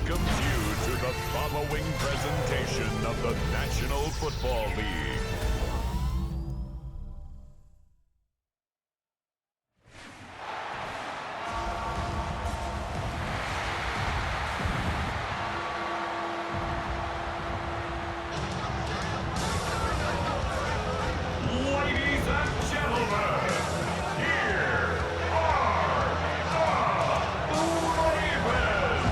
welcomes you to the following presentation of the National Football League. Ladies and gentlemen, here are the Ravens!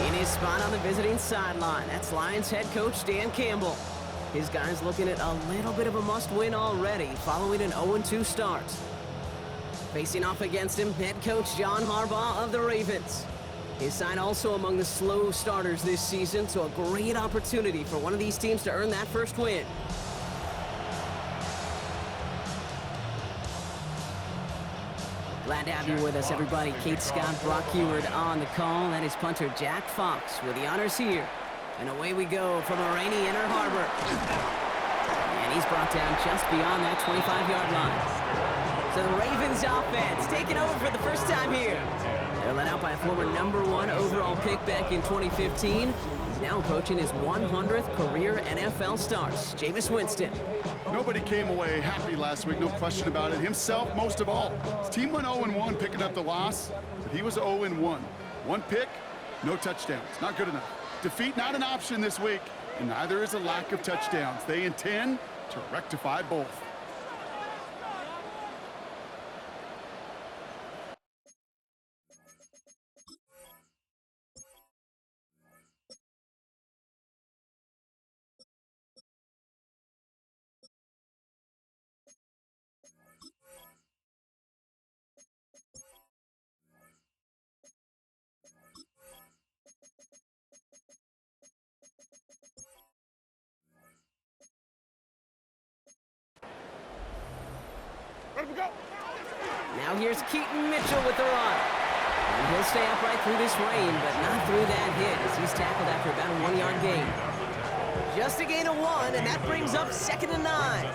In his spot on the visiting sideline, that's Lions head coach Dan Campbell. His guys looking at a little bit of a must-win already, following an 0-2 start. Facing off against him, head coach John Harbaugh of the Ravens. His side also among the slow starters this season, so a great opportunity for one of these teams to earn that first win. Glad to have you with us, everybody. Kate Scott, Brock Heward on the call. That is punter Jack Fox with the honors here. And away we go from a rainy Inner Harbor. And he's brought down just beyond that 25-yard line. So the Ravens offense taking over for the first time here. They're led out by a former #1 overall pick back in 2015. He's now approaching his 100th career NFL starts. Jameis Winston. Nobody came away happy last week, no question about it. Himself, most of all. His team went 0-1 picking up the loss, but he was 0-1. One pick, no touchdowns. Not good enough. Defeat not an option this week, and neither is a lack of touchdowns. They intend to rectify both. Now here's Keaton Mitchell with the run. And he'll stay upright through this rain, but not through that hit as he's tackled after about a 1-yard gain. Just a gain of 1, and that brings up 2nd and 9.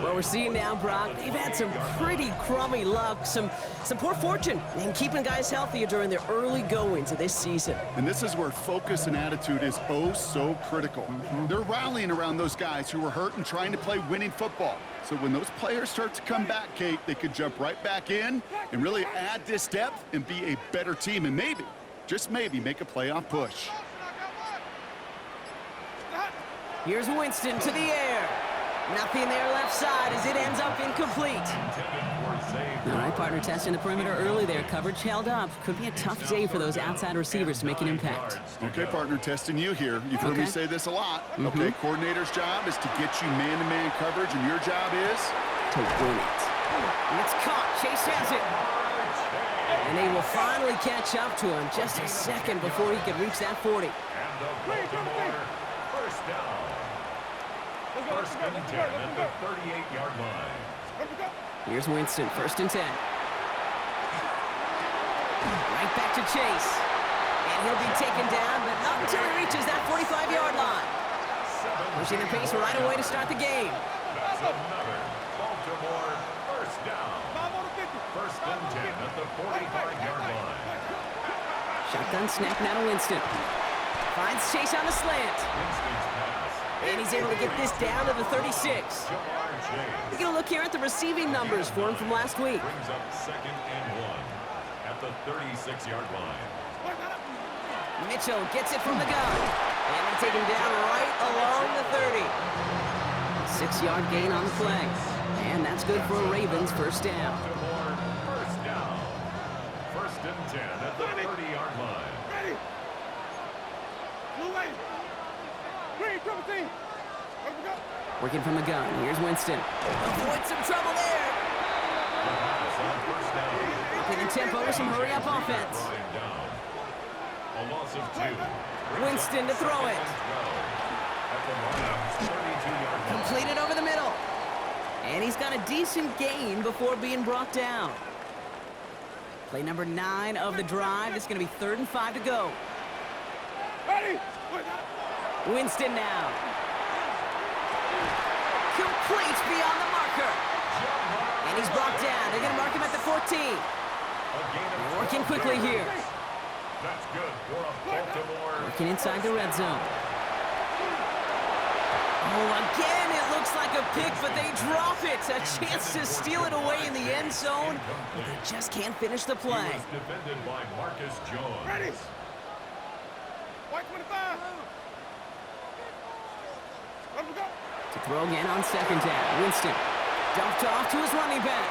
What we're seeing now, Brock, they've had some pretty crummy luck, some poor fortune in keeping guys healthy during their early goings of this season. And this is where focus and attitude is oh so critical. They're rallying around those guys who were hurt and trying to play winning football. So when those players start to come back, Kate, they could jump right back in and really add this depth and be a better team and maybe, just maybe, make a playoff push. Here's Winston to the air. Nothing there left side as it ends up incomplete. All right, partner, testing the perimeter early there. Coverage held up. Could be a tough day for those outside receivers to make an impact. Okay, partner, testing you here. You've heard me say this a lot. Okay, coordinator's job is to get you man-to-man coverage, and your job is to win it. And it's caught. Chase has it. And they will finally catch up to him just a second before he could reach that 40. And the Baltimore first down. First and 10 at the 38-yard line. Here's Winston, 1st and 10. Right back to Chase. And he'll be taken down, but not until he reaches that 45-yard line. Pushing the pace right away to start the game. That's another Baltimore first down. First and 10 at the 45-yard line. Shotgun snap now to Winston. Finds Chase on the slant. Winston's pass. And he's able to get this down to the 36. We're going to look here at the receiving numbers for him from last week. Brings up 2nd and 1 at the 36-yard line. Mitchell gets it from the gun. And they take him down right along the 30. 6-yard gain on the play. And that's good for a Ravens first down. Baltimore first down. First and 10 at the 30-yard line. Working from the gun. Here's Winston. Avoid some trouble there. Upping the tempo with some hurry-up offense. A loss of 2. Winston to throw it. Completed over the middle. And he's got a decent gain before being brought down. Play number 9 of the drive. It's going to be 3rd and 5 to go. Winston now. Complete beyond the marker. And he's brought down. They're going to mark him at the 14. They're working quickly here. That's good for a Baltimore. Working inside the red zone. Oh, again, it looks like a pick, but they drop it. A chance to steal it away in the end zone, but they just can't finish the play. He was defended by Marcus Jones. Ready. White 25. Let him go. To throw again on second down. Winston dumped off to his running back.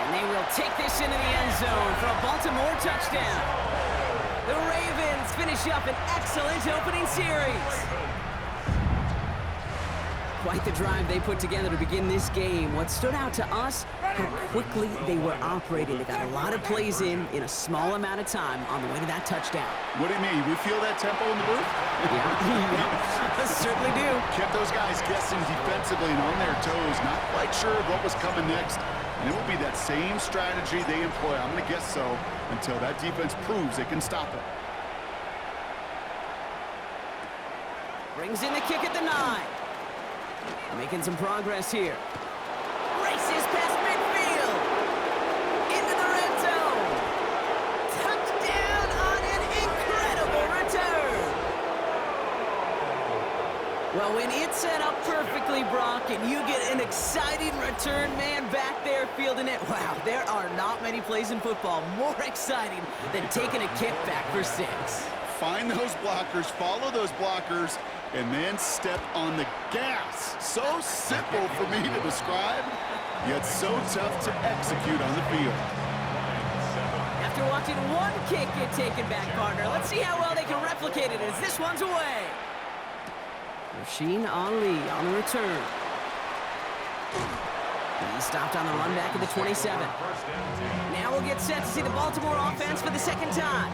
And they will take this into the end zone for a Baltimore touchdown. The Ravens finish up an excellent opening series. Quite the drive they put together to begin this game. What stood out to us, how quickly they were operating. They got a lot of plays in a small amount of time on the way to that touchdown. What do you mean? We feel that tempo in the booth? Yeah, certainly do. Kept those guys guessing defensively and on their toes, not quite sure of what was coming next. And it will be that same strategy they employ, I'm going to guess so, until that defense proves they can stop it. Brings in the kick at the 9. Making some progress here. Races past midfield. Into the red zone. Touchdown on an incredible return. Well, when it's set up perfectly, Brock, and you get an exciting return man back there fielding it, wow, there are not many plays in football more exciting than taking a kick back for 6. Find those blockers, follow those blockers, and then step on the gas. So simple for me to describe, yet so tough to execute on the field. After watching one kick get taken back, partner, let's see how well they can replicate it as this one's away. Rasheen Ali on the return. He stopped on the run back at the 27. Now we'll get set to see the Baltimore offense for the second time.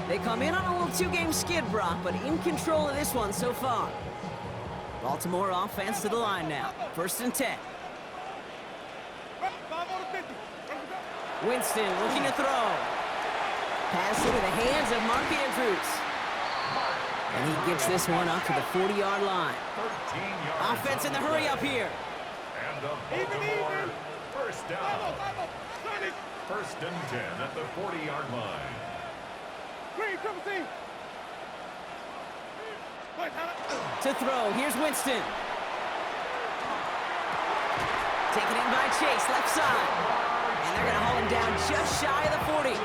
They come in on a little two-game skid, Brock, but in control of this one so far. Baltimore offense to the line now. 1st and 10. Winston looking to throw. Pass into the hands of Mark Andrews. And he gets this one up to the 40-yard line. Offense in the hurry up here. And the Baltimore first down. 1st and 10 at the 40-yard line. To throw, here's Winston. Taken in by Chase, left side. And they're going to haul him down just shy of the 40.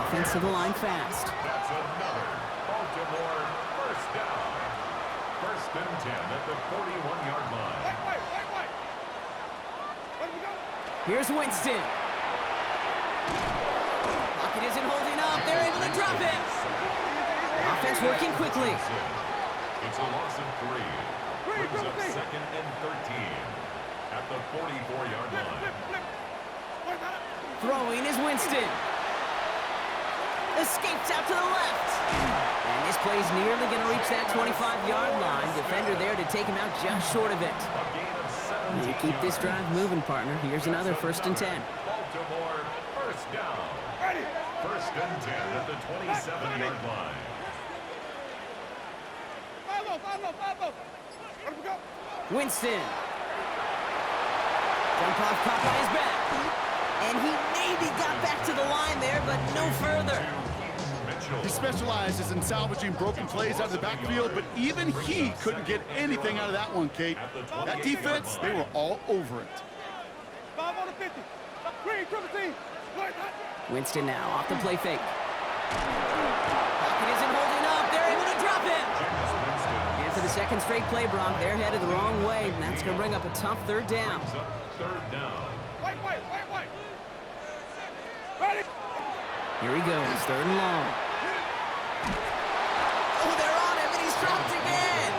Offense to the line fast. That's another Baltimore first down. 1st and 10 at the 41-yard line. Here's Winston. Pocket isn't holding up. They're able to drop it. Offense working quickly. It's a loss of 3. Brings up 2nd and 13 at the 44-yard line. Throwing is Winston. Escapes out to the left. And this play's nearly going to reach that 25-yard line. Defender there to take him out just short of it. And to keep this drive moving, partner, here's another 1st and 10. Baltimore first down. 1st and 10 at the 27-yard line. Winston. Jump off caught by his back. And he maybe got back to the line there, but no further. He specializes in salvaging broken plays out of the backfield, but even he couldn't get anything out of that one, Kate. That defense, they were all over it. Winston now off the play fake. Pocket isn't holding up. They're able to drop it. And for the second straight play, Brock, they're headed the wrong way, and that's going to bring up a tough 3rd down. 3rd down. Here he goes, 3rd and long. Oh, they're on him, and he's dropped again.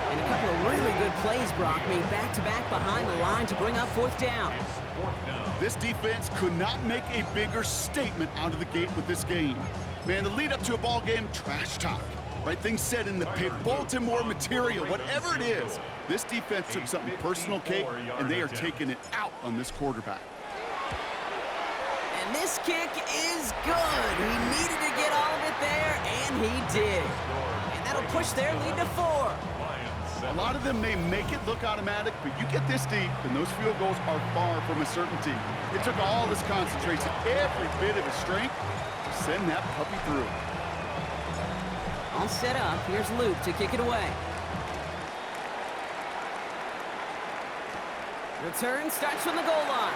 And a couple of really good plays, Brock, made back-to-back behind the line to bring up 4th down. This defense could not make a bigger statement out of the gate with this game. Man, the lead up to a ball game, trash talk. Right things said in the Baltimore material, whatever it is. This defense took something personal, Kate, and they are taking it out on this quarterback. And And this kick is good. He needed to get all of it there, and he did. And that'll push their lead to 4. A lot of them may make it look automatic, but you get this deep, and those field goals are far from a certainty. It took all his concentration, every bit of his strength, to send that puppy through. All set up. Here's Luke to kick it away. Return starts from the goal line.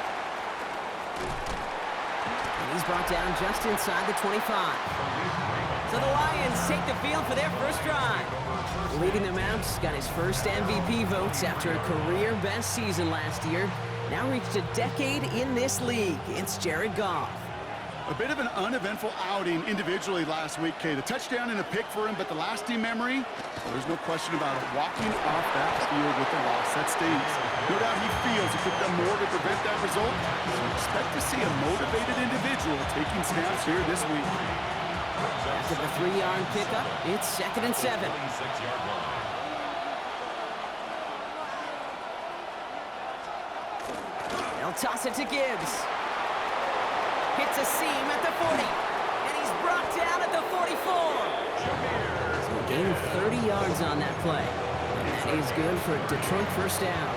And he's brought down just inside the 25. So the Lions take the field for their first drive. Leading them out, got his first MVP votes after a career-best season last year. Now reached a decade in this league. It's Jared Goff. A bit of an uneventful outing individually last week, Kate. A touchdown and a pick for him, but the lasting memory, well, there's no question about it. Walking off that field with the loss, that stings. No doubt he feels he could have done more to prevent that result. So expect to see a motivated individual taking snaps here this week. After the 3-yard pickup, it's 2nd and 7. They'll toss it to Gibbs. Hits a seam at the 40. And he's brought down at the 44. So a gain of 30 yards on that play. And that is good for a Detroit first down.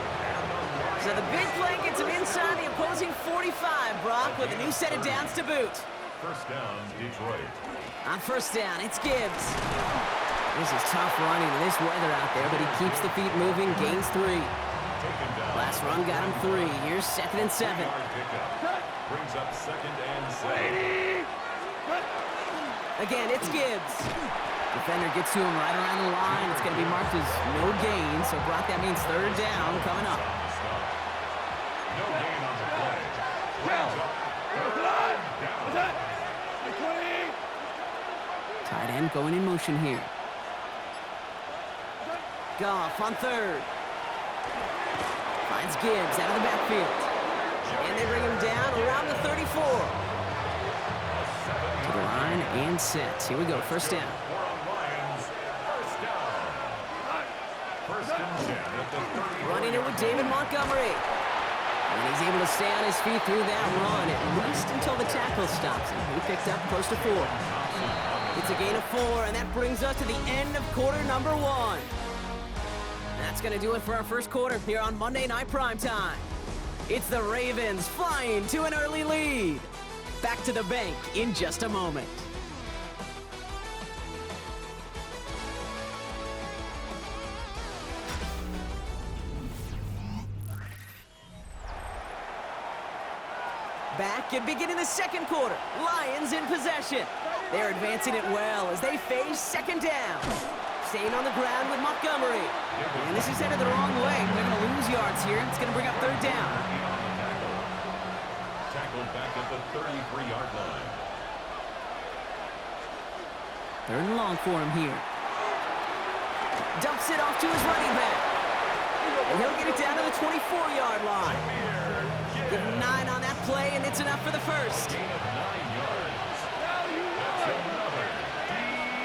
So the big play gets him inside the opposing 45, Brock, with a new set of downs to boot. First down, Detroit. On first down, it's Gibbs. This is tough running in this weather out there, but he keeps the feet moving, gains 3. Last run got him 3. Here's 2nd and 7. Brings up 2nd and 7. Again, it's Gibbs. Defender gets to him right around the line. It's going to be marked as no gain, so Brock, that means 3rd down coming up. No gain on the play. Tight end going in motion here. Goff on 3rd. Finds Gibbs out of the backfield. And they bring him down around the 34. To the line and set. Here we go, first down. Running it with David Montgomery. And he's able to stay on his feet through that run, at least until the tackle stops him. He picked up close to 4. It's a gain of 4, and that brings us to the end of quarter number 1. That's going to do it for our first quarter here on Monday Night Primetime. It's the Ravens flying to an early lead. Back to the bank in just a moment. Back and beginning the second quarter. Lions in possession. They're advancing it well as they face 2nd down. Staying on the ground with Montgomery. And this is headed the wrong way. They're going to lose yards here. It's going to bring up 3rd down. Tackled back at the 33-yard line. 3rd and long for him here. Dumps it off to his running back. And he'll get it down to the 24-yard line. Give him 9 on that play, and it's enough for the first. Gain of 9 yards. That's another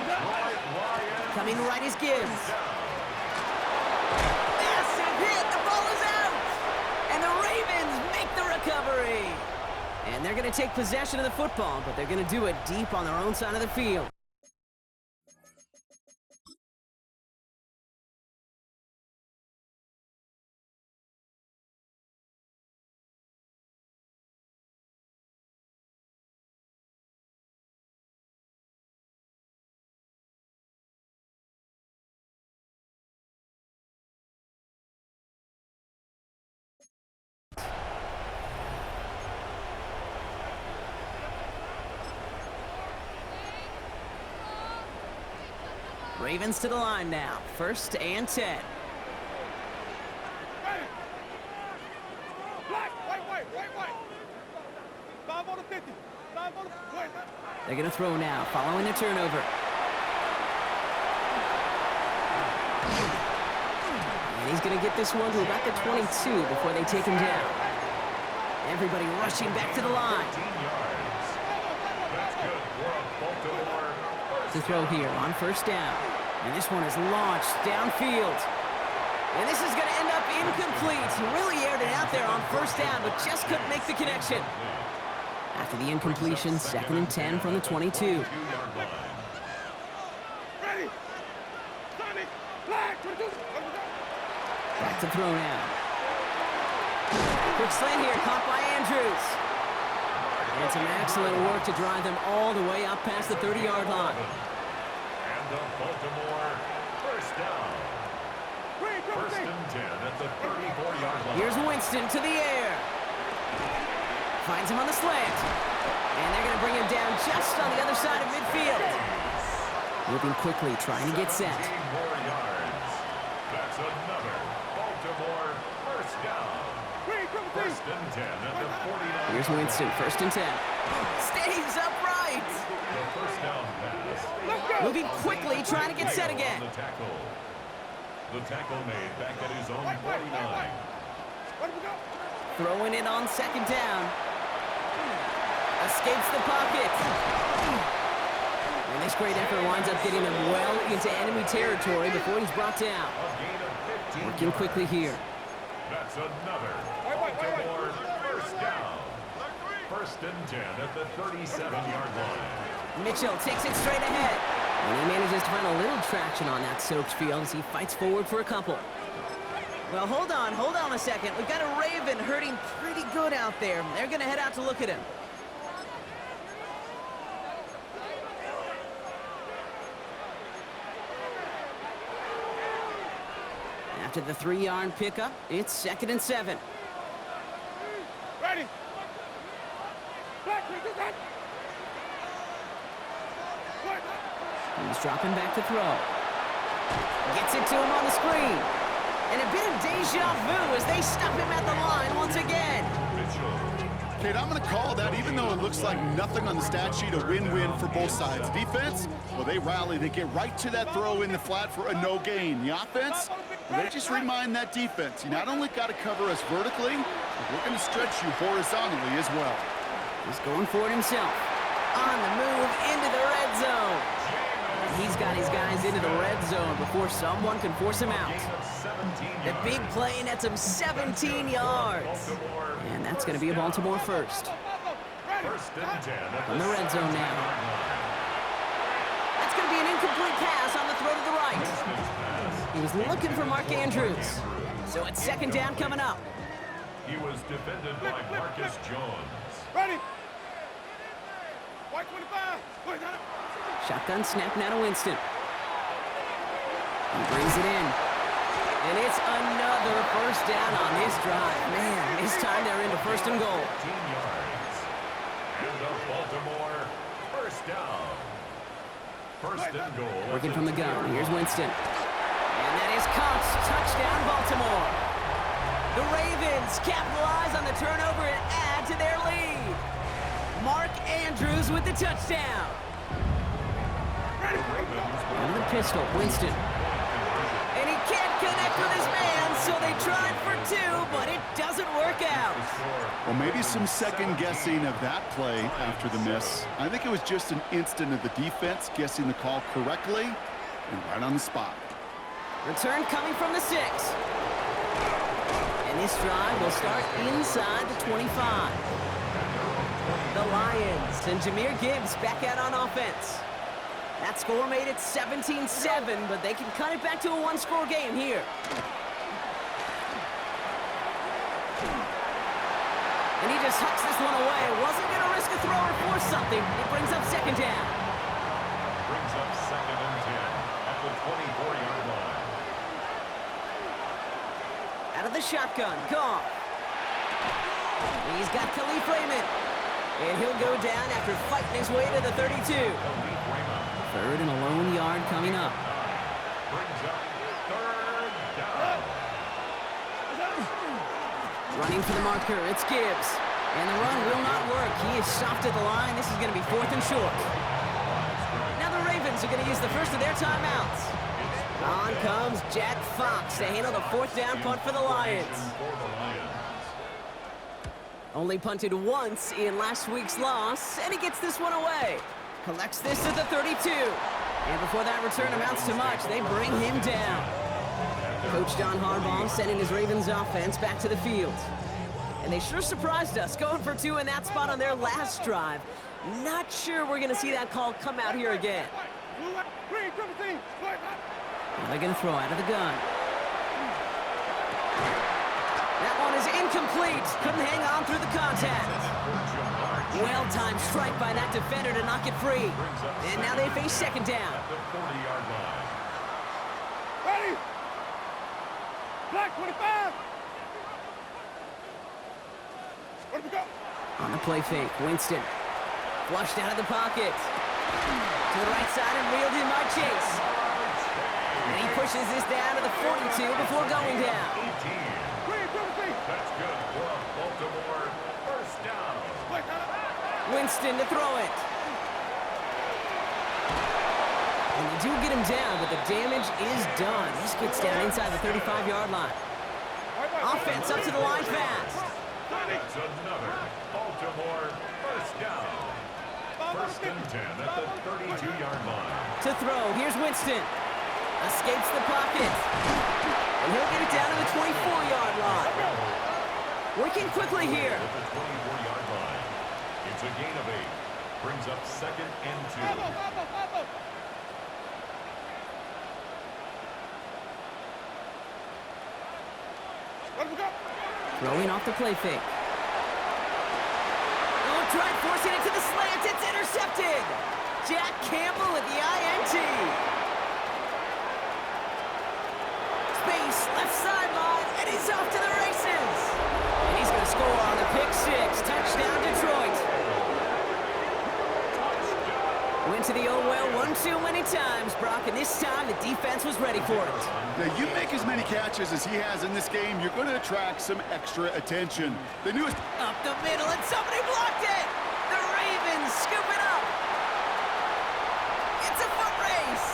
Detroit Lions. Coming right is Gibbs. Massive hit. The ball is out. And the Ravens make the recovery. And they're going to take possession of the football, but they're going to do it deep on their own side of the field. Ravens to the line now. 1st and 10. White. 5 on the 50. 5 on the... Wait. They're going to throw now, following a turnover. And he's going to get this one to about the 22 before they take him down. Everybody rushing back to the line. To throw here on 1st down. And this one is launched downfield. And this is going to end up incomplete. He really aired it out there on 1st down, but just couldn't make the connection. After the incompletion, 2nd and 10 from the 22. 2-yard line. Ready. Sonic. Flag. 22. Back to throw now. Quick slant here, caught by Andrews. And some excellent work to drive them all the way up past the 30-yard line. And the Baltimore first down. First and 10 at the 34-yard line. Here's Winston to the air. Finds him on the slant. And they're going to bring him down just on the other side of midfield. Moving quickly, trying to get set. 15 more yards. That's another Baltimore first down. First and 10 at the 49. Here's Winston, 1st and 10. Stays upright. The first down pass. Moving quickly, trying to get set again. The tackle. The tackle made back at his own 49. Throwing it on 2nd down. Escapes the pocket. And this great effort winds up getting him well into enemy territory before he's brought down. A gain of 15 Working quickly here. That's another Baltimore first down. First and 10 at the 37-yard line. Mitchell takes it straight ahead. And he manages to find a little traction on that soaked field as he fights forward for a couple. Well, hold on a second. We've got a Raven hurting pretty good out there. They're going to head out to look at him. After the 3-yard pickup, it's 2nd and 7. Ready. He's dropping back to throw. Gets it to him on the screen. And a bit of deja vu as they stop him at the line once again. Kate, I'm going to call that, even though it looks like nothing on the stat sheet, a win-win for both sides. Defense, well, they rally. They get right to that throw in the flat for a no gain. The offense, well, they just remind that defense, you not only got to cover us vertically, but we're going to stretch you horizontally as well. He's going for it himself. On the move into the red zone. And he's got his guys into the red zone before someone can force him out. The big play nets him 17 yards. And that's going to be a Baltimore first. First and 10 From the red zone now. That's going to be an incomplete pass on the throw to the right. He was looking for Mark Andrews. So it's 2nd down coming up. He was defended by Marcus Jones. Ready. White 25. Wait, got it. Shotgun snap now to Winston. He brings it in. And it's another first down on this drive. Man, this time they're into 1st and goal. 15 yards. And the Baltimore first down. First and goal. Working from the gun. Here's Winston. And that is caught. Touchdown, Baltimore. The Ravens capitalize on the turnover and add to their lead. Mark Andrews with the touchdown. Under the pistol, Winston. And he can't connect with his man, so they tried for 2, but it doesn't work out. Well, maybe some second guessing of that play after the miss. I think it was just an instant of the defense guessing the call correctly and right on the spot. Return coming from the 6. And this drive will start inside the 25. The Lions and Jahmyr Gibbs back out on offense. That score made it 17-7, but they can cut it back to a one-score game here. And he just hucks this one away. Wasn't going to risk a throw or force something. It brings up 2nd down. Brings up 2nd and 10 at the 24-yard line. Out of the shotgun, Goff. He's got Khalif Raymond. And he'll go down after fighting his way to the 32. 3rd and a lone yard coming up. Brings up 3rd down. Running for the marker, it's Gibbs. And the run will not work. He is stopped at the line. This is going to be 4th and short. Now the Ravens are going to use the first of their timeouts. On comes Jack Fox to handle the 4th down punt for the Lions. Only punted once in last week's loss, and he gets this one away. Collects this at the 32. And before that return amounts to much, they bring him down. Coach Don Harbaugh sending his Ravens offense back to the field. And And they sure surprised us, going for 2 in that spot on their last drive. Not sure we're going to see that call come out here again. They're going to throw out of the gun. That one is incomplete. Couldn't hang on through the contact. Well-timed strike by that defender to knock it free. And now they face second down. At the 40-yard line. Ready? Black 25. Where do we go? On the play fake, Winston. Flushed out of the pocket. To the right side and reeled in by Chase. And he pushes this down to the 42 before going down. 18. That's good for a Baltimore first down. Winston to throw it. And they do get him down, but the damage is done. This gets down inside the 35-yard line. Offense up to the line fast. That's another Baltimore first down. First and 10 at the 32-yard line. To throw, here's Winston. Escapes the pocket. And he'll get it down to the 24-yard line. Working quickly here. At the 24-yard line. It's a gain of 8. Brings up second and 2. Throwing off the play fake. Oh, tried forcing it to the slant. It's intercepted. Jack Campbell at the INT. Space, left sideline, and he's off to the races. And he's going to score on the pick six. Touchdown, Detroit. Went to the old well 1-2 many times, Brock, and this time the defense was ready for it. Now, you make as many catches as he has in this game, you're going to attract some extra attention. The newest... Up the middle, and somebody blocked it! The Ravens scoop it up! It's a foot race!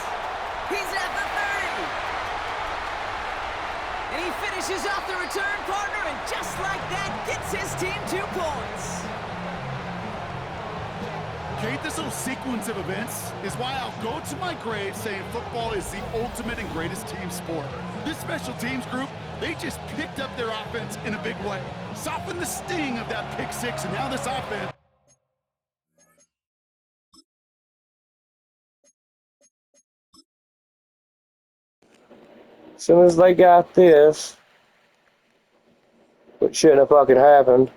He's at the 30! And he finishes off the return partner, and just like that, gets his team 2 points. Kate, this little sequence of events is why I'll go to my grave saying football is the ultimate and greatest team sport. This special teams group, they just picked up their offense in a big way. Softened the sting of that pick six, and now this offense. As soon as they got this, which shouldn't have fucking happened.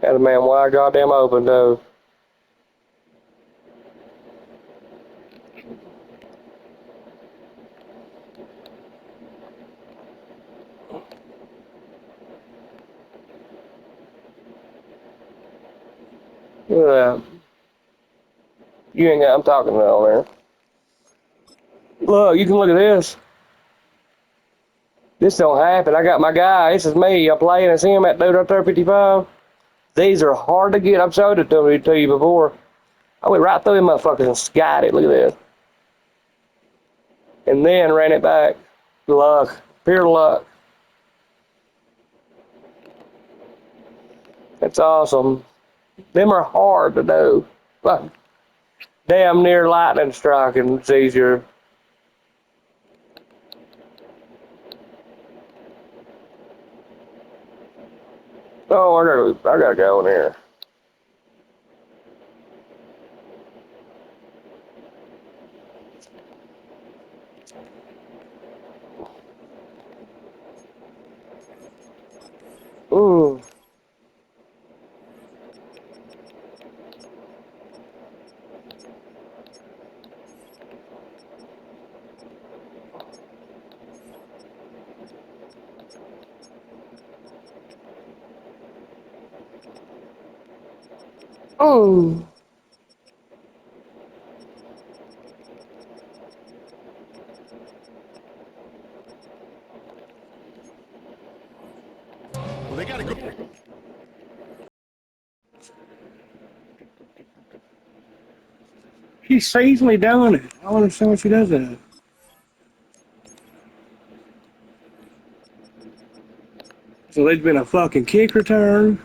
Had a man wide goddamn open though. Look at that. You ain't got, I'm talking down there. Look, you can look at this. This don't happen. I got my guy. This is me. I'm playing as him at dude up there 55. These are hard to get. I've showed it to you before. I went right through him motherfuckers and skied it. Look at this. And then ran it back. Luck. Pure luck. That's awesome. Them are hard to do. But damn near lightning striking. It's easier. Oh, I gotta go in here. Ooh. Oh. Well, they got to go. She sees me doing it. I don't understand why she does that. So there's been a fucking kick return.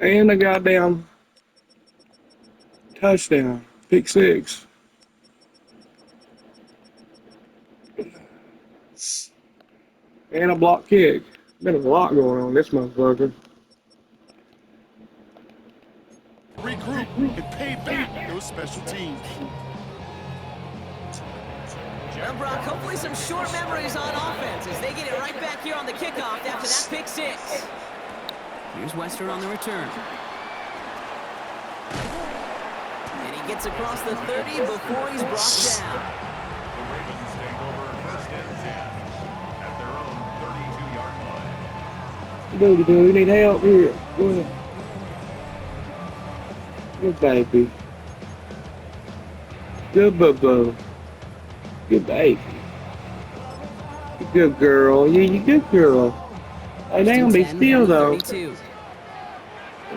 And a goddamn touchdown. Pick six. And a block kick. Been a lot going on this motherfucker. Regroup and pay back those special teams. Well, Brock, hopefully some short memories on offense as they get it right back here on the kickoff after that pick six. Here's Western on the return. And he gets across the 30 before he's brought down. The Ravens take over first and 10 at their own 32-yard line. Dude, we need help here. Go ahead. Good baby. Good bubba. Good baby. You good girl. Yeah, you good girl. Hey, they gonna be still though. They'll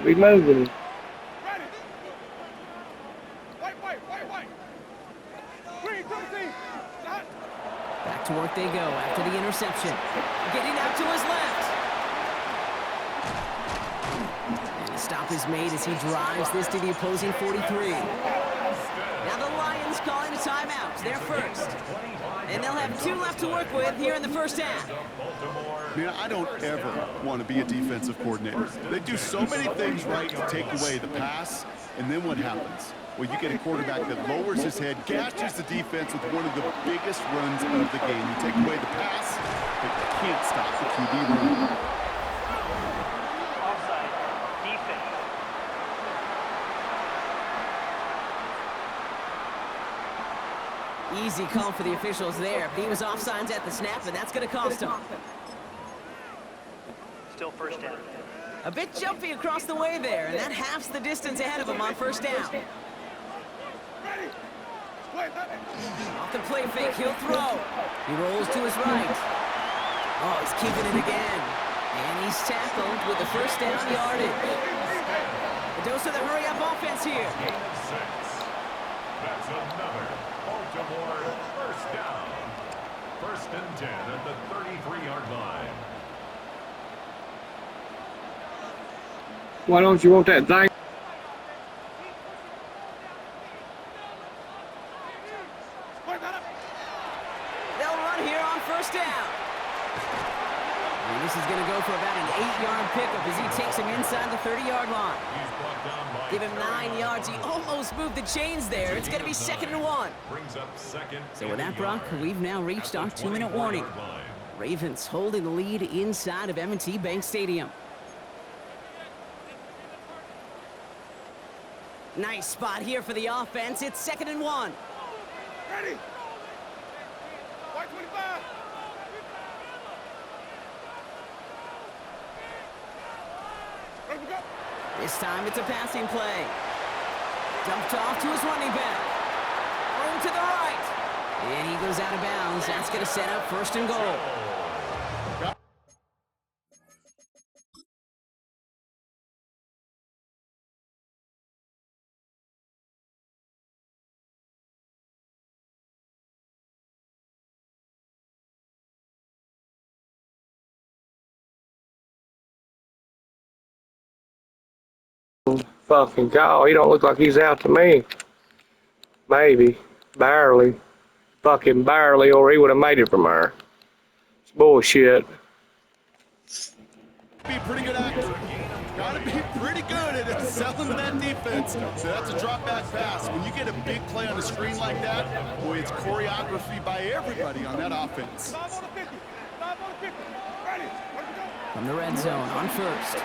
be moving. Ready. White. Green, 13. Shot. Back to work they go after the interception. Getting out to his left. And a stop is made as he drives this to the opposing 43. Now the Lions calling a timeout. They're first. And they'll have 2 left to work with here in the first half. Man, I don't ever want to be a defensive coordinator. They do so many things right to take away the pass, and then what happens? Well, you get a quarterback that lowers his head, gashes the defense with one of the biggest runs of the game. You take away the pass, but you can't stop the QB run. Easy call for the officials there. He was offsides at the snap, and that's going to cost him. Still first down. A bit jumpy across the way there, and that halves the distance ahead of him on first down. Ready. Wait, Off the play fake, he'll throw. He rolls to his right. Oh, he's keeping it again. And he's tackled with the first down yardage. A dose of the hurry-up offense here. Gain of 6. That's another Baltimore first down. First and 10 at the 33-yard line. Why don't you want that thing? They'll run here on first down. And this is going to go for about an 8-yard pickup as he takes him inside the 30-yard line. He's brought down by Give him 9 yards. He almost moved the chains there. It's going to be 2nd and 1. brings up second. So with that, Brock, we've now reached our 2-minute warning. Ravens holding the lead inside of M&T Bank Stadium. Nice spot here for the offense. It's 2nd and 1. ready. White 25. Ready to go. This time it's a passing play. Dumped off to his running back. Thrown to the right. And he goes out of bounds. That's going to set up 1st and goal. Fucking God, he don't look like he's out to me. Maybe. Barely. Fucking barely, or he would have made it from there. It's bullshit. Be a pretty good actor. Gotta be pretty good at selling that defense. So that's a drop back pass. When you get a big play on the screen like that, boy, it's choreography by everybody on that offense. 5 on the 50. 5 on the 50. Ready. Ready to go. From the red zone on first.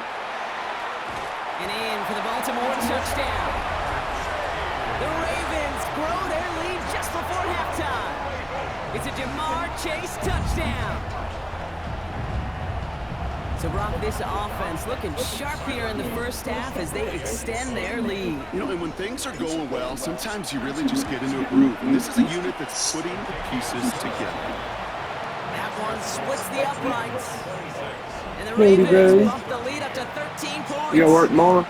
And in for the Baltimore touchdown. The Ravens grow their lead just before halftime. It's a Jamar Chase touchdown. So, Brock, this offense looking sharp here in the first half as they extend their lead. You know, and when things are going well, sometimes you really just get into a groove. And this is a unit that's putting the pieces together. That one splits the uprights. And the Maybe, Ravens baby. bump the lead up to 13 points. You gotta work more.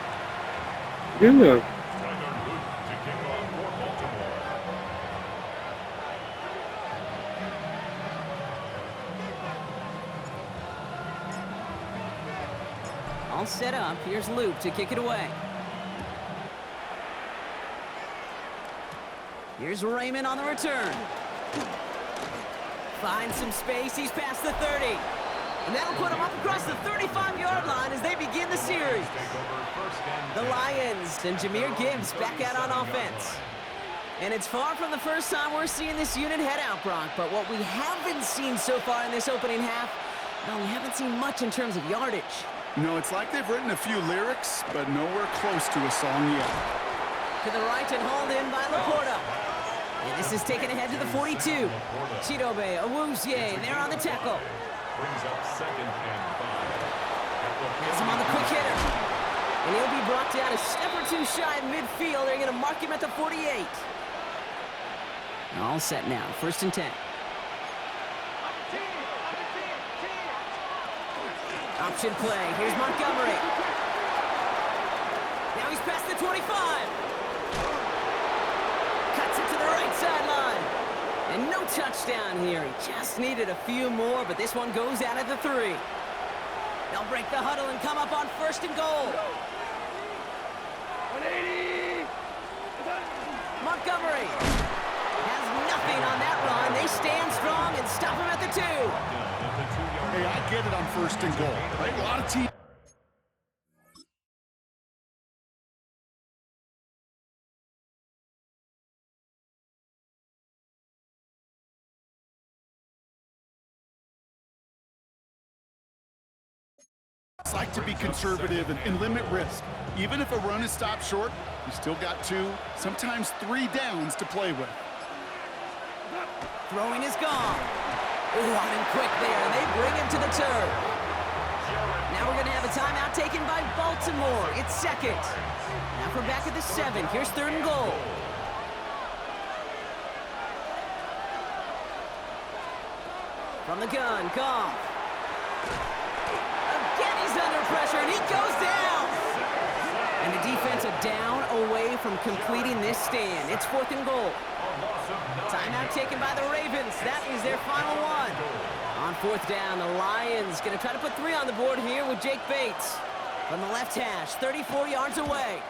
Good. Tyler Luke to kick off for Baltimore. All set up. Here's Luke to kick it away. Here's Raymond on the return. Finds some space. He's past the 30. And that'll put him up across the 35-yard line as they begin the series. The Lions and Jahmyr Gibbs back out on offense. And it's far from the first time we're seeing this unit head out, Brock. But what we haven't seen so far in this opening half, well, we haven't seen much in terms of yardage. No, it's like they've written a few lyrics, but nowhere close to a song yet. To the right and hauled in by Laporta. And this is taken ahead to the 42. Chidobe Awuzie there on the tackle. Brings up 2nd and 5. Has him on the quick hitter. And he'll be brought down a step or two shy of midfield. They're going to mark him at the 48. All set now. 1st and 10. Option play. Here's Montgomery. Now he's past the 25. Cuts it to the right sideline. And no touchdown here. He just needed a few more, but this one goes out at the 3. They'll break the huddle and come up on 1st and goal. 180. Montgomery has nothing on that run. They stand strong and stop him at the 2. Hey, I get it on 1st and goal. Right? A lot of teams. Like to be conservative and limit risk. Even if a run is stopped short, you still got 2, sometimes 3 downs to play with. Throwing is gone. Ooh, on him quick there. They bring him to the turf. Now we're going to have a timeout taken by Baltimore. It's 2nd. Now we're back at the 7. Here's 3rd and goal. From the gun, Goff. Again, he's under pressure, and he goes down. And the defense a down away from completing this stand. It's 4th and goal. Timeout taken by the Ravens. That is their final one. On 4th down, the Lions going to try to put 3 on the board here with Jake Bates. From the left hash, 34 yards away.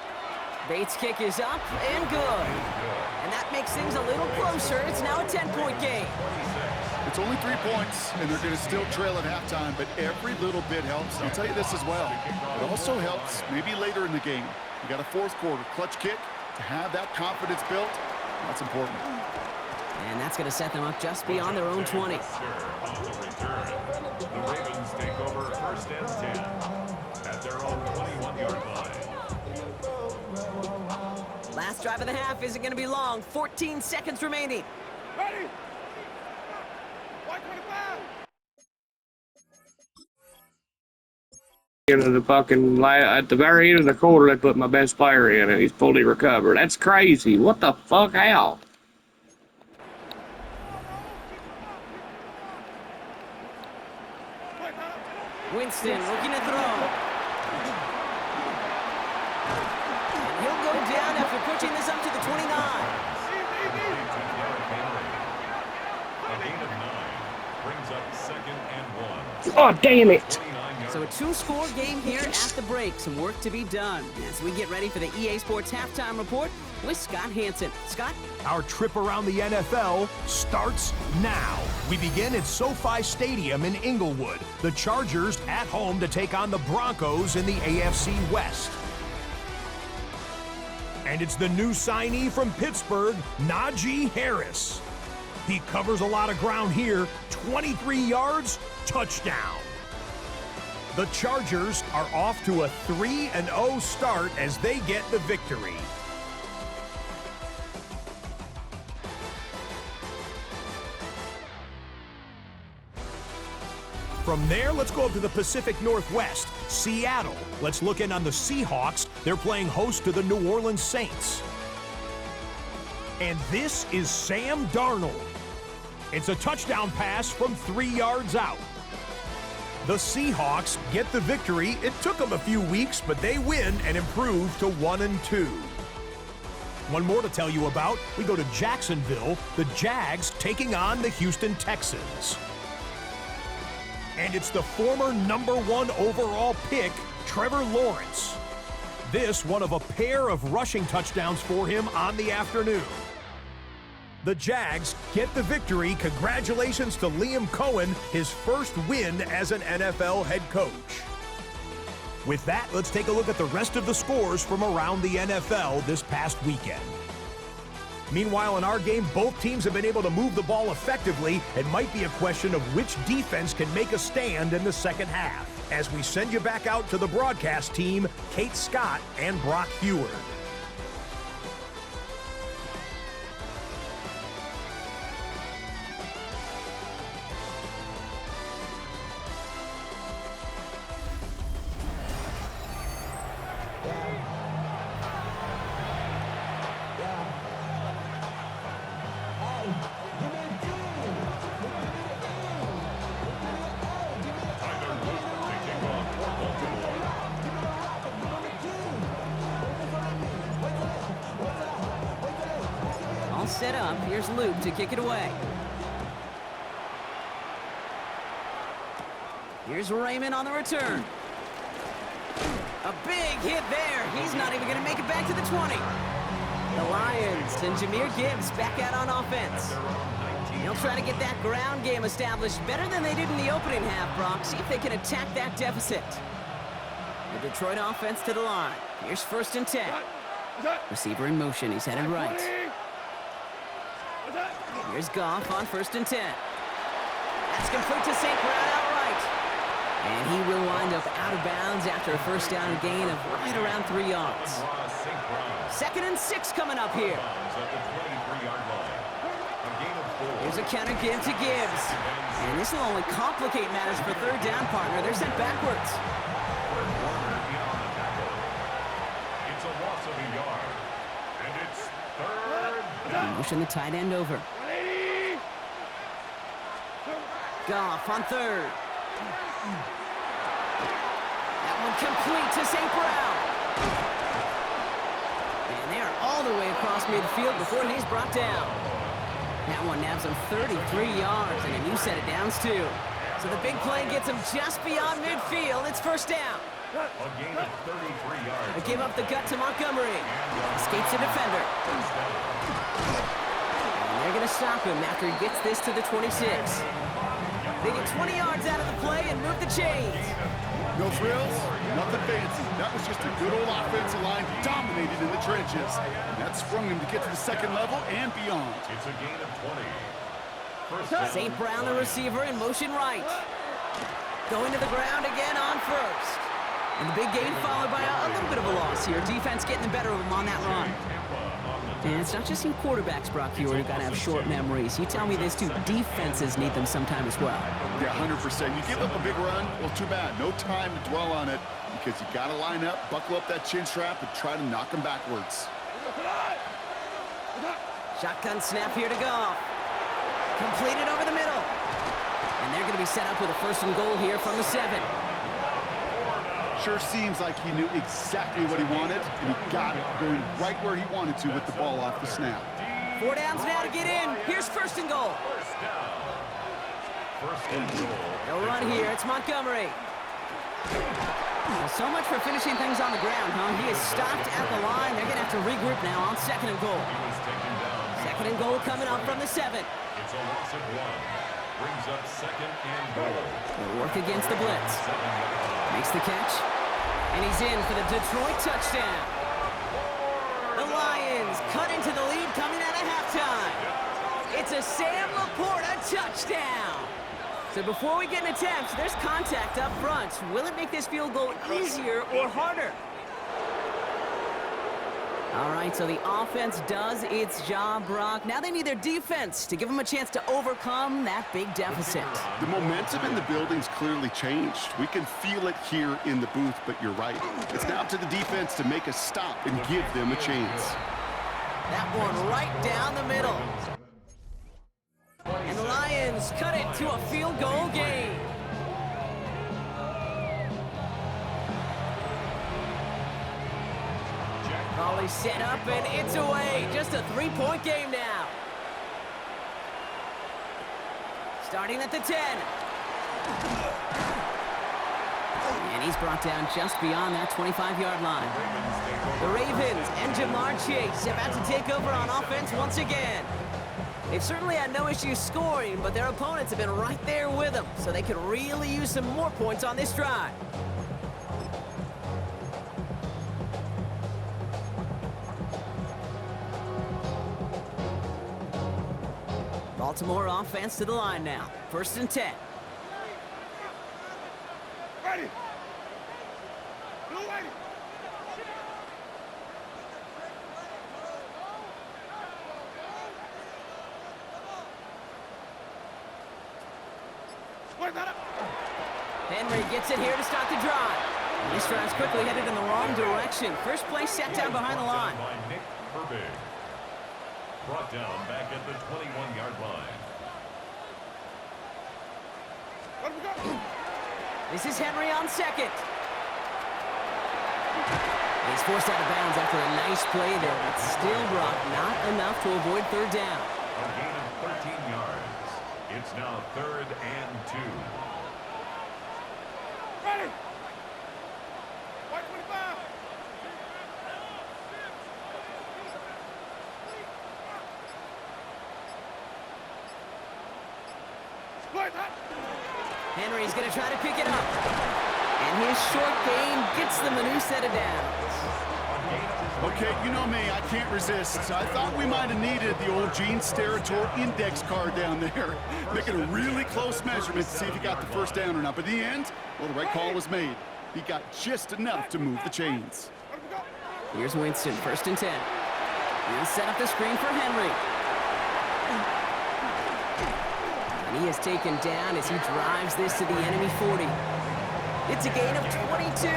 Bates' kick is up and good. And that makes things a little closer. It's now a 10-point game. It's only 3 points, and they're going to still trail at halftime, but every little bit helps. I'll tell you this as well. It also helps maybe later in the game. You got a 4th quarter clutch kick. To have that confidence built, that's important. And that's going to set them up just beyond their own 20. The Ravens take over 1st and 10 at their own 21-yard line. Last drive of the half isn't going to be long. 14 seconds remaining. Ready? 125. Into the fucking at the very end of the quarter, they put my best player in, and he's fully recovered. That's crazy. What the fuck? How? Winston looking to throw. And he'll go down after pushing this up to the 29. A gain of 9 brings up 2nd and 1. Oh, damn it. So a 2-score game here at the break. Some work to be done as we get ready for the EA Sports Halftime Report with Scott Hansen. Scott? Our trip around the NFL starts now. We begin at SoFi Stadium in Inglewood. The Chargers at home to take on the Broncos in the AFC West. And it's the new signee from Pittsburgh, Najee Harris. He covers a lot of ground here, 23 yards, touchdown. The Chargers are off to a 3-0 start as they get the victory. From there, let's go up to the Pacific Northwest, Seattle. Let's look in on the Seahawks. They're playing host to the New Orleans Saints. And this is Sam Darnold. It's a touchdown pass from 3 yards out. The Seahawks get the victory. It took them a few weeks, but they win and improve to 1-2. One more to tell you about. We go to Jacksonville, the Jags taking on the Houston Texans. And it's the former #1 overall pick, Trevor Lawrence. This one of a pair of rushing touchdowns for him on the afternoon. The Jags get the victory. Congratulations to Liam Cohen, his first win as an NFL head coach. With that, let's take a look at the rest of the scores from around the NFL this past weekend. Meanwhile, in our game, both teams have been able to move the ball effectively. It might be a question of which defense can make a stand in the second half. As we send you back out to the broadcast team, Kate Scott and Brock Heward. Set up. Here's Luke to kick it away. Here's Raymond on the return. A big hit there. He's not even going to make it back to the 20. The Lions and Jahmyr Gibbs back out on offense. They'll try to get that ground game established better than they did in the opening half, Brock. See if they can attack that deficit. The Detroit offense to the line. Here's 1st and 10. Receiver in motion. He's headed right. Here's Goff on 1st and 10. That's complete to St. Brown outright. And he will wind up out of bounds after a first down gain of right around 3 yards. 2nd and 6 coming up here. Here's a counter give to Gibbs. And this will only complicate matters for 3rd down, partner. They're sent backwards. It's a loss of a yard. And it's 3rd down. Motion the tight end over. Goff on 3rd. That one complete to St. Brown. And they are all the way across midfield before he's brought down. That one nabs him 33 yards and a new set of downs too. So the big play gets him just beyond midfield. It's 1st down. A gain of 33 yards. They give up the gut to Montgomery. Escapes the defender. And they're going to stop him after he gets this to the 26. They get 20 yards out of the play and move the chains. No frills, nothing fancy. That was just a good old offensive line dominated in the trenches. And that sprung him to get to the 2nd level and beyond. It's a gain of 20. St. Brown, the receiver, in motion right. Going to the ground again on 1st. And the big gain followed by a little bit of a loss here. Defense getting the better of him on that run. And it's not just you quarterbacks, Brock Heward, who got to have short memories. You tell me this too, defenses need them sometime as well. Yeah, 100%. You give up a big run, well, too bad. No time to dwell on it because you got to line up, buckle up that chin strap, and try to knock them backwards. Shotgun snap here to Goff. Completed over the middle. And they're going to be set up with a 1st and goal here from the 7. Sure seems like he knew exactly what he wanted, and he got it going right where he wanted to with the ball off the snap. 4 downs now to get in. Here's 1st and goal. 1st and goal. They'll run here. It's Montgomery. Well, so much for finishing things on the ground, huh? He is stopped at the line. They're going to have to regroup now on 2nd and goal. 2nd and goal coming up from the 7. It's a loss of 1. Brings up 2nd and goal. They'll work against the blitz. Makes the catch. And he's in for the Detroit touchdown. The Lions cut into the lead coming out of halftime. It's a Sam Laporta touchdown. So before we get an attempt, there's contact up front. Will it make this field goal easier or harder? All right, so the offense does its job, Brock. Now they need their defense to give them a chance to overcome that big deficit. The momentum in the building's clearly changed. We can feel it here in the booth, but you're right. It's now to the defense to make a stop and give them a chance. That one right down the middle. And the Lions cut it to a field goal game. Volley set up and it's away. Just a 3-point game now. Starting at the 10. And he's brought down just beyond that 25-yard line. The Ravens and Jamar Chase about to take over on offense once again. They've certainly had no issues scoring, but their opponents have been right there with them, so they could really use some more points on this drive. Baltimore offense to the line now. 1st and 10. Ready. Blue lady. Henry gets it here to start the drive. This drive's quickly headed in the wrong direction. First play set down behind the line. Brought down back at the 21-yard line. This is Henry on second. He's forced out of bounds after a nice play there, but still brought not enough to avoid 3rd down. A gain of 13 yards. It's now 3rd and 2. Ready. White 25. Henry's going to try to pick it up. And his short game gets them a new set of downs. Okay, you know me, I can't resist. I thought we might have needed the old Gene Steratore index card down there. Making a really close measurement to see if he got the 1st down or not. But in the end, well, the right call was made. He got just enough to move the chains. Here's Winston, 1st and 10. He'll set up the screen for Henry. And he is taken down as he drives this to the enemy 40. It's a gain of 22.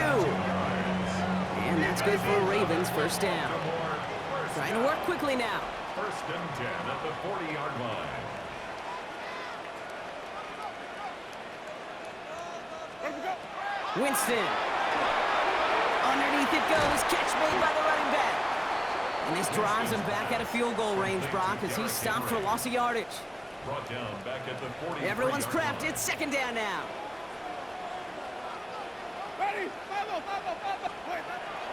And that's good for Ravens 1st down. Trying to work quickly now. 1st and 10 at the 40-yard line. Winston. Underneath it goes. Catch made by the running back. And this drives him back out of field goal range, Brock, as he's stopped for loss of yardage. Brought down back at the 40. Everyone's prepped. It's 2nd down now. Ready.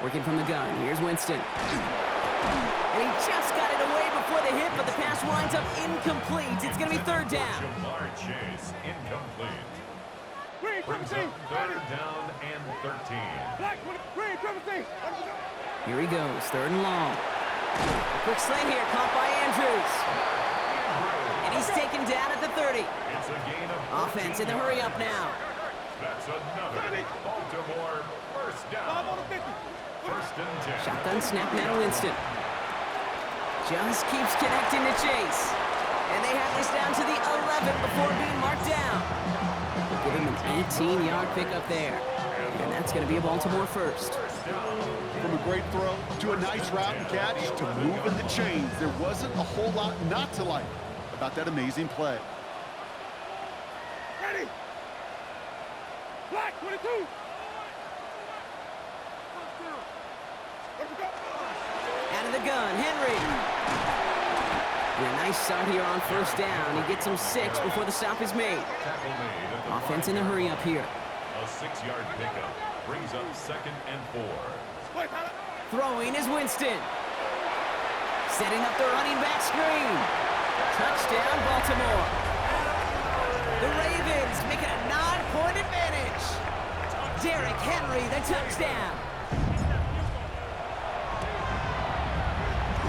Working from the gun. Here's Winston. And he just got it away before the hit, but the pass winds up incomplete. It's going to be 3rd down. Jamar Chase, incomplete. Brings up 3rd down and 13. Here he goes, 3rd and long. A quick slant here, caught by Andrews. And he's taken down at the 30. It's a gain of Offense in the hurry up now. That's another Baltimore 1st down. 1st and 10. Shotgun snap now to Winston. Just keeps connecting to Chase. And they have this down to the 11 before being marked down. Give him an 18-yard pickup there. And that's going to be a Baltimore 1st. From a great throw to a nice route and catch to moving the chains. There wasn't a whole lot not to like about that amazing play. Ready. Black 22. Out of the gun, Henry. And a nice start here on 1st down. He gets him 6 before the stop is made. Offense in the hurry up here. A 6-yard pickup brings up 2nd and 4. Throwing is Winston. Setting up the running back screen. Touchdown, Baltimore. The Ravens make it a 9-point advantage. Derrick Henry, the touchdown.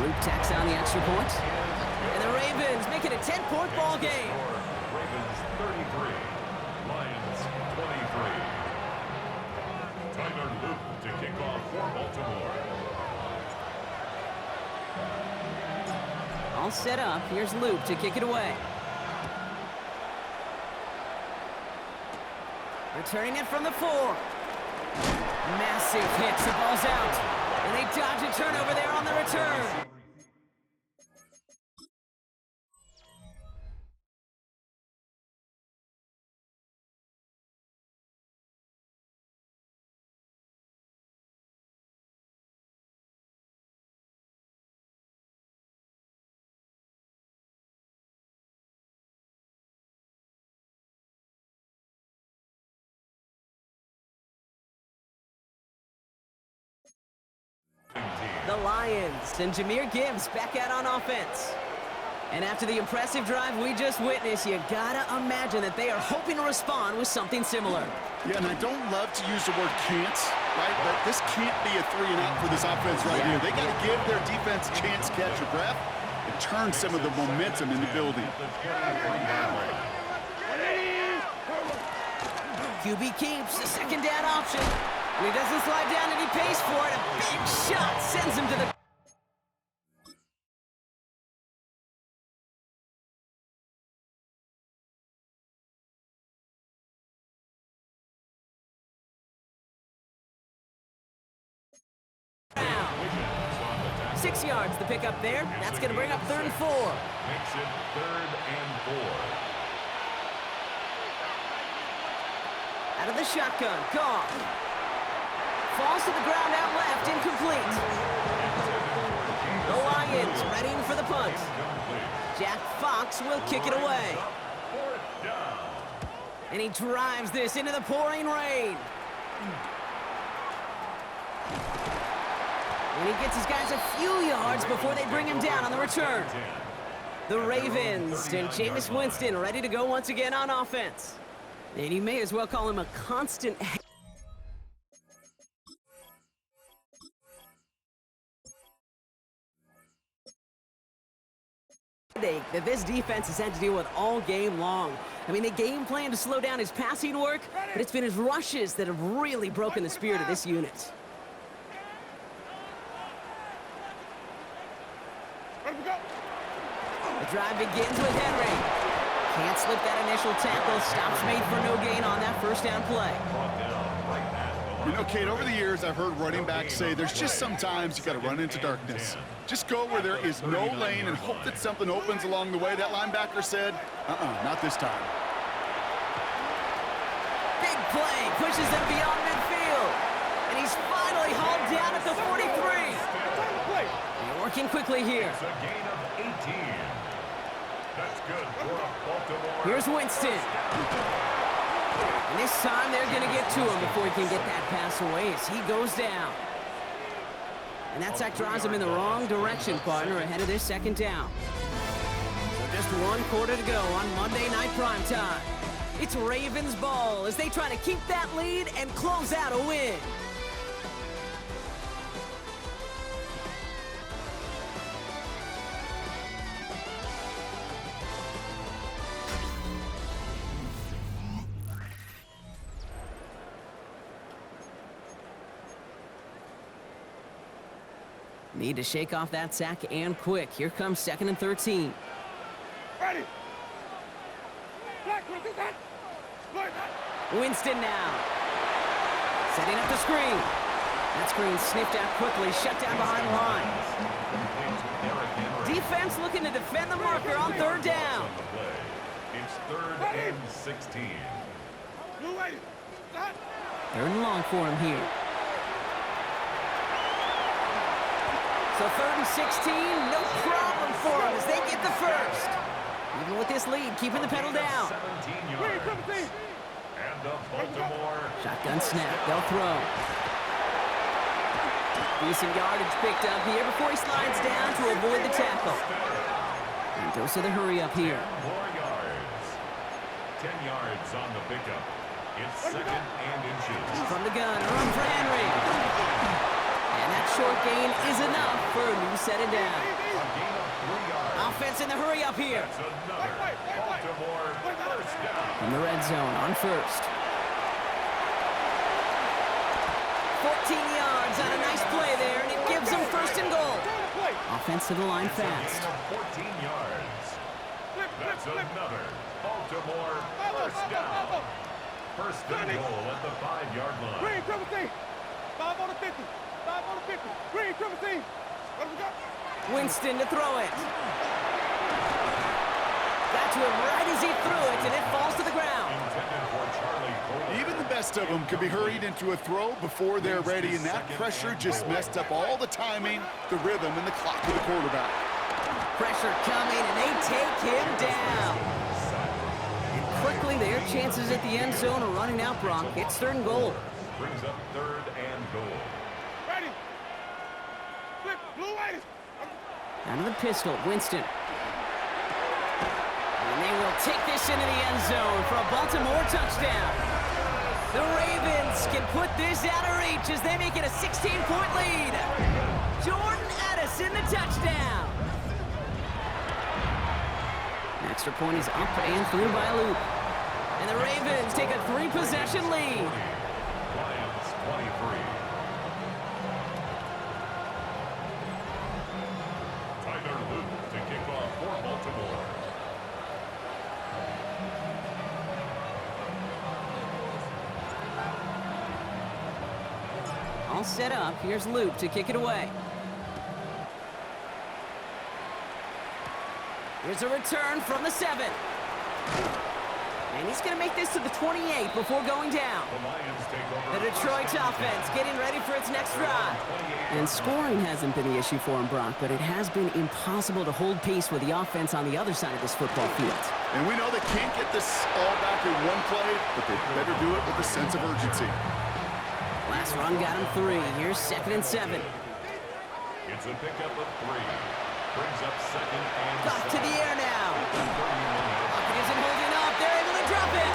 Luke tacks on the extra point. And the Ravens make it a 10-point ball game. Ravens 33, Lions 23. Tyler Luke to kick off for Baltimore. All set up. Here's Luke to kick it away. Returning it from the 4. Massive hits. The ball's out. And they dodge a turnover there on the return. The Lions and Jahmyr Gibbs back out on offense. And after the impressive drive we just witnessed, you gotta imagine that they are hoping to respond with something similar. Yeah, and I don't love to use the word can't, right? But this can't be a 3-and-out for this offense right here. They got to give their defense a chance to catch a breath and turn some of the momentum in the building. QB keeps the second down option. And he doesn't slide down and he pays for it. A big shot sends him to the... Now, 6 yards the pickup there. That's going to bring up 3rd and 4. Makes it 3rd and 4. Out of the shotgun, Goff. Falls to the ground out left, incomplete. The Lions readying for the punt. Jack Fox will kick it away. And he drives this into the pouring rain. And he gets his guys a few yards before they bring him down on the return. The Ravens and Jameis Winston ready to go once again on offense. And you may as well call him a constant headache that this defense has had to deal with all game long. I mean, they game plan to slow down his passing work, but it's been his rushes that have really broken the spirit of this unit. The drive begins with Henry. Can't slip that initial tackle. Stops made for no gain on that first down play. You know, Kate, over the years, I've heard running backs say there's just sometimes you got to run into darkness. Just go where there is no lane and hope that something opens along the way. That linebacker said, not this time. Big play pushes them beyond midfield. And he's finally hauled down at the 43. They're working quickly here. It's a gain of 18. That's good for Baltimore. Here's Winston. And this time they're going to get to him before he can get that pass away as he goes down. And that sack drives him in the wrong direction, partner, ahead of this second down. So just 1 quarter to go on Monday Night Primetime. It's Ravens ball as they try to keep that lead and close out a win. Need to shake off that sack and quick. Here comes 2nd and 13. Ready. Winston now. Setting up the screen. That screen sniffed out quickly, shut down behind the line. Defense looking to defend the marker on 3rd down. It's 3rd and 16. 3rd and long for him here. So 3rd and 16, no problem for them as they get the first. Even with this lead, keeping the pedal down. 17 yards. And the Baltimore. Shotgun snap, they'll throw. Decent yardage picked up here before he slides down to avoid the tackle. And goes to the hurry up here. 10 more yards. 10 yards on the pickup. It's 2nd and inches. From the gun, run for Henry. And that short gain is enough for a new setting down. A gain of 3 yards. Offense in the hurry up here. That's another Baltimore first down. In the red zone on 1st. 14 yards on a nice play there, and it gives them 1st and goal. Offense to the line fast. 14 yards. That's another Baltimore first down. 1st and goal at the 5-yard line. Green, triple T. 5 on the 50. 5 on the 50. Green, triple T. Let him go. Winston to throw it. Got to him right as he threw it, and it falls to the ground. Intended for Charlie Cole. Even the best of them could be hurried into a throw before they're ready, and that pressure just messed up all the timing, the rhythm, and the clock of the quarterback. Pressure coming, and they take him down. And quickly, their chances at the end zone are running out, Brock. It's 3rd and goal. Brings up 3rd and goal. Ready. Flip, blue light. Out of the pistol, Winston. And they will take this into the end zone for a Baltimore touchdown. The Ravens can put this out of reach as they make it a 16-point lead. Jordan Addison, the touchdown. An extra point is up and through by Luke. And the Ravens take a 3-possession lead. Lions 23. Tyler Luke to kick off for Baltimore. All set up. Here's Luke to kick it away. Here's a return from the 7. And he's going to make this to the 28 before going down. The Lions take over. The Detroit offense getting ready for its next drive. And scoring hasn't been the issue for him, Brock, but it has been impossible to hold pace with the offense on the other side of this football field. And we know they can't get this all back in one play, but they better do it with a sense of urgency. Last run got him 3. Here's 2nd and 7. It's a pickup of 3. Brings up 2nd and Got to the air now. Pocket isn't holding up. They're able to drop it.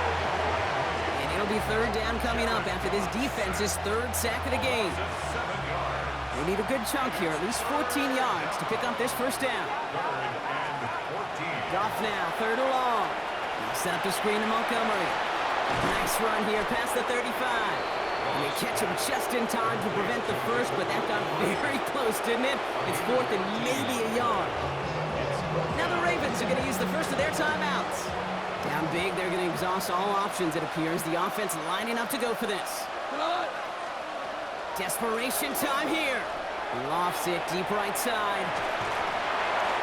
And it'll be 3rd down coming up after this defense's 3rd sack of the game. 7 yards. They need a good chunk here, at least 14 yards to pick up this 1st down. 3rd and 14. Goff now, 3rd and long. He'll set up the screen to Montgomery. Nice run here past the 35. And they catch him just in time to prevent the first, but that got very close, didn't it? It's 4th and maybe a yard. Now the Ravens are going to use the first of their timeouts. Down big, they're going to exhaust all options, it appears. The offense lining up to go for this. Desperation time here. Lofts it deep right side.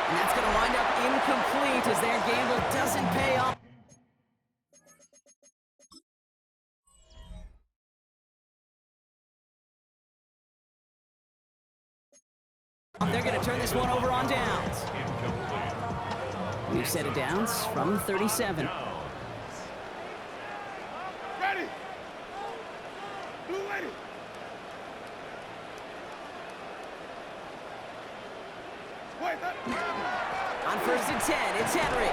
And that's going to wind up incomplete as their gamble doesn't pay off. They're going to turn this one over on downs. We've set it downs from 37. Ready. Blue ready. Wait, that. On 1st and 10, it's Henry.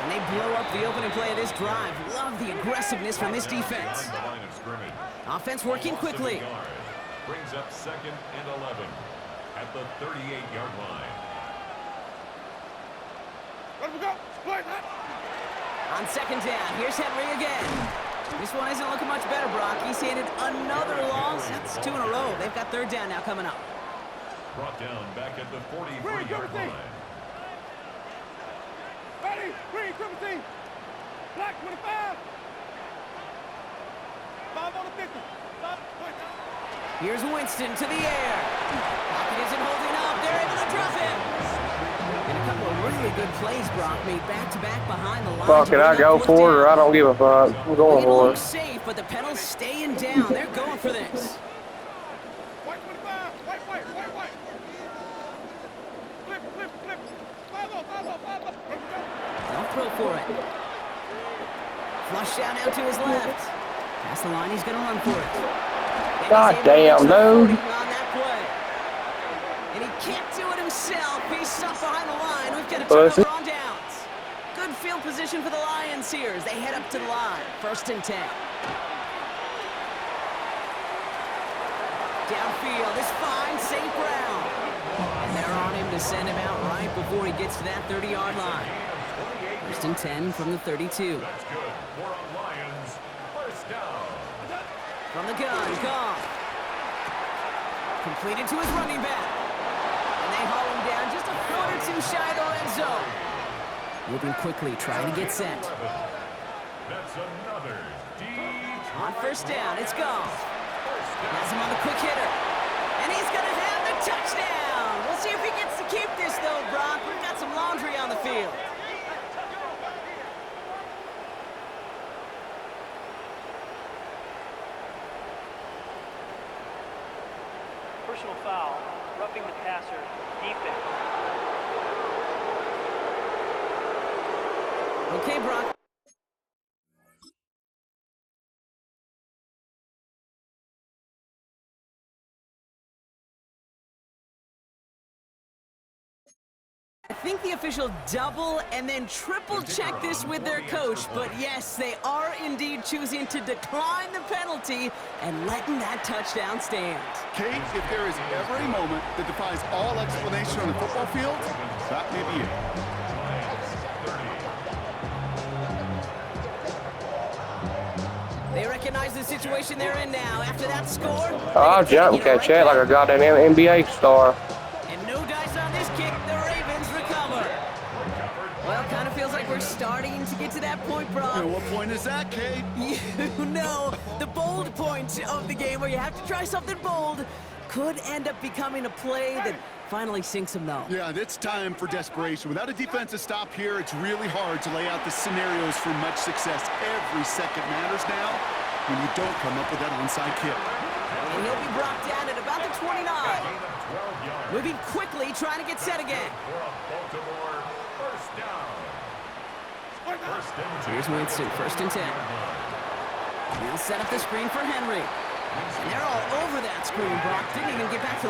And they blow up the opening play of this drive. Love the aggressiveness from this defense. The line of scrimmage. Offense working quickly. Brings up 2nd and 11 at the 38-yard line. Let me go. Wait, that. On 2nd down, here's Henry again. This one isn't looking much better, Brock. He's handed another loss. That's 2 in a row. They've got 3rd down now coming up. Brought down back at the 43-yard line. Ready. Green, triple team. Black 25. 5 on the 50. Stop. Wait. Here's Winston to the air. Pocket isn't holding up. They're able to drop him. And a couple of really good plays, Brock, made back-to-back behind the line. Fuck it, I go for it or I don't give a fuck. I'm going It'll for look it. safe, but the pedal's staying down. They're going for this. White 25. White. Flip. 5 on. They'll throw for it. Flush down out to his left. Past the line, he's going to run for it. And God he's able to damn, reach the dude. 40 on that play. And he can't do it himself. He's stuck behind the line. We've got a Pussy. turnover on downs. Good field position for the Lions here as they head up to the line. 1st and 10. Downfield is fine, St. Brown. And they're on him to send him out right before he gets to that 30-yard line. 1st and 10 from the 32. That's good for a Lions 1st down. From the gun, Goff. Completed to his running back. And they haul him down just a foot or 2 shy of the red zone. Moving quickly, trying to get set. That's another Detroit. On 1st down, it's Goff. Has him on the quick hitter. And he's going to have the touchdown. We'll see if he gets to keep this, though, Brock. We've got some laundry on the field. Personal foul, roughing the passer, defense. Okay, Brock. think the official double and then triple check this with their coach, but yes, they are indeed choosing to decline the penalty and letting that touchdown stand. Kate, if there is ever a moment that defies all explanation on the football field, that may be it. They recognize the situation they're in now. After that score, I'll jump and catch that like a goddamn NBA star. and no dice on this kick. The Ravens recover. Well, kind of feels like we're starting to get to that point, Brock. And what point is that, Kate? You know, the bold point of the game where you have to try something bold could end up becoming a play that finally sinks them, though. Yeah, it's time for desperation. Without a defensive stop here, it's really hard to lay out the scenarios for much success. Every second matters now when you don't come up with that onside kick. And he'll be brought down at about the 29. Moving quickly, trying to get set again. Baltimore, first down. Here's Winston, 1st and 10. He'll set up the screen for Henry. And they're all over that screen, Brock. Didn't even get back to